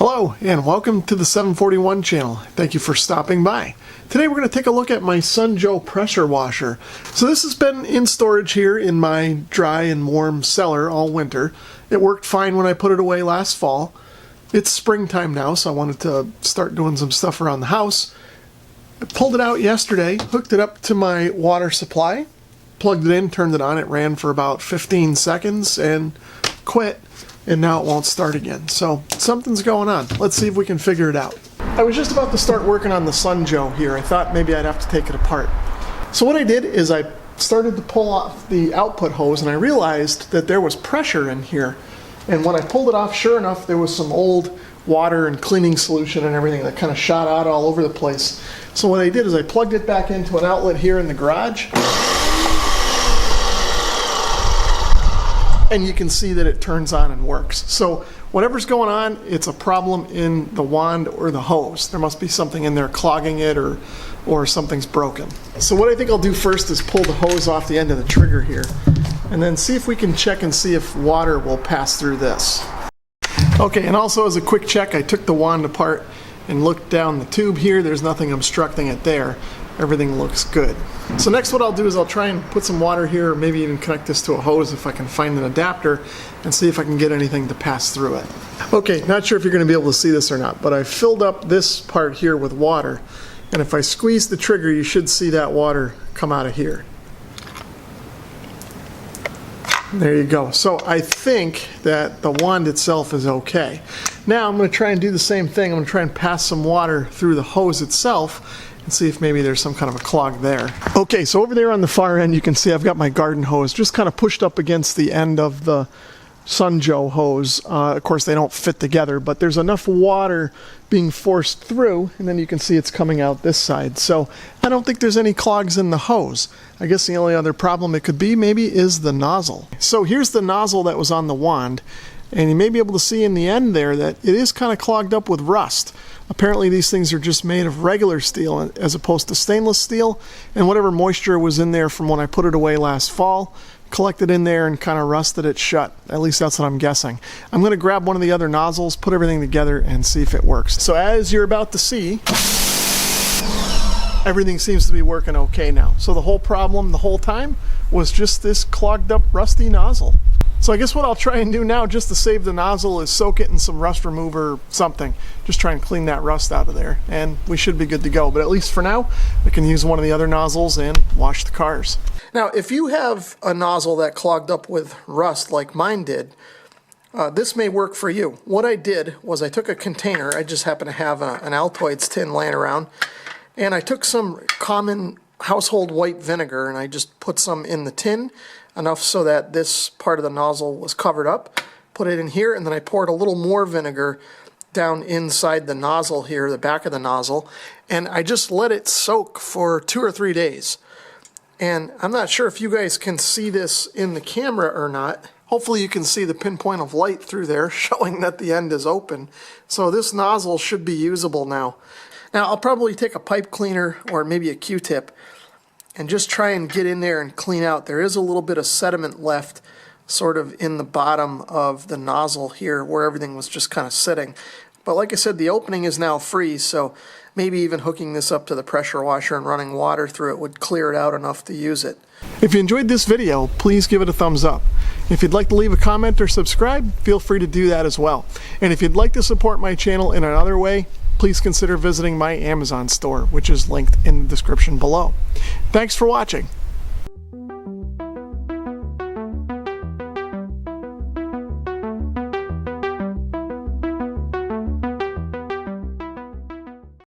Hello and welcome to the 741 channel. Thank you for stopping by. Today we're going to take a look at my Sun Joe pressure washer. So this has been in storage here in my dry and warm cellar all winter. It worked fine when I put it away last fall. It's springtime now, so I wanted to start doing some stuff around the house. I pulled it out yesterday, hooked it up to my water supply, plugged it in, turned it on. It ran for about 15 seconds and quit. And now it won't start again. So something's going on. Let's see if we can figure it out. I was just about to start working on the Sun Joe here. I thought maybe I'd have to take it apart. So what I did is I started to pull off the output hose, and I realized that there was pressure in here. And when I pulled it off, sure enough, there was some old water and cleaning solution and everything that kind of shot out all over the place. So what I did is I plugged it back into an outlet here in the garage. And you can see that it turns on and works. So whatever's going on, it's a problem in the wand or the hose. There must be something in there clogging it, or something's broken. So what I think I'll do first is pull the hose off the end of the trigger here, and then see if we can check and see if water will pass through this. Okay, and also as a quick check, I took the wand apart and looked down the tube here. There's nothing obstructing it there. Everything looks good. So next what I'll do is I'll try and put some water here, or maybe even connect this to a hose if I can find an adapter, and see if I can get anything to pass through it. Okay, not sure if you're going to be able to see this or not, but I filled up this part here with water, and if I squeeze the trigger, you should see that water come out of here. There you go. So I think that the wand itself is okay. Now I'm going to try and do the same thing. I'm going to try and pass some water through the hose itself and see if maybe there's some kind of a clog there. Okay, so over there on the far end you can see I've got my garden hose just kind of pushed up against the end of the Sun Joe hose. Of course they don't fit together, but there's enough water being forced through, and then you can see it's coming out this side. So I don't think there's any clogs in the hose. I guess the only other problem it could be maybe is the nozzle. So here's the nozzle that was on the wand, and you may be able to see in the end there that it is kind of clogged up with rust. Apparently these things are just made of regular steel as opposed to stainless steel, and whatever moisture was in there from when I put it away last fall collected in there and kind of rusted it shut. At least that's what I'm guessing. I'm going to grab one of the other nozzles, put everything together, and see if it works. So as you're about to see, everything seems to be working okay now. So the whole problem the whole time was just this clogged up rusty nozzle. So I guess what I'll try and do now, just to save the nozzle, is soak it in some rust remover or something. Just try and clean that rust out of there, and we should be good to go. But at least for now, I can use one of the other nozzles and wash the cars. Now, if you have a nozzle that clogged up with rust like mine did, this may work for you. What I did was I took a container. I just happen to have an Altoids tin laying around, and I took some common household white vinegar, and I just put some in the tin, enough so that this part of the nozzle was covered up. Put it in here, and then I poured a little more vinegar down inside the nozzle here, the back of the nozzle, and I just let it soak for 2 or 3 days. And I'm not sure if you guys can see this in the camera or not. Hopefully you can see the pinpoint of light through there showing that the end is open. So this nozzle should be usable now. Now I'll probably take a pipe cleaner or maybe a Q-tip and just try and get in there and clean out. There is a little bit of sediment left sort of in the bottom of the nozzle here where everything was just kind of sitting. But like I said, the opening is now free, so maybe even hooking this up to the pressure washer and running water through it would clear it out enough to use it. If you enjoyed this video, please give it a thumbs up. If you'd like to leave a comment or subscribe, feel free to do that as well. And if you'd like to support my channel in another way, please consider visiting my Amazon store, which is linked in the description below. Thanks for watching.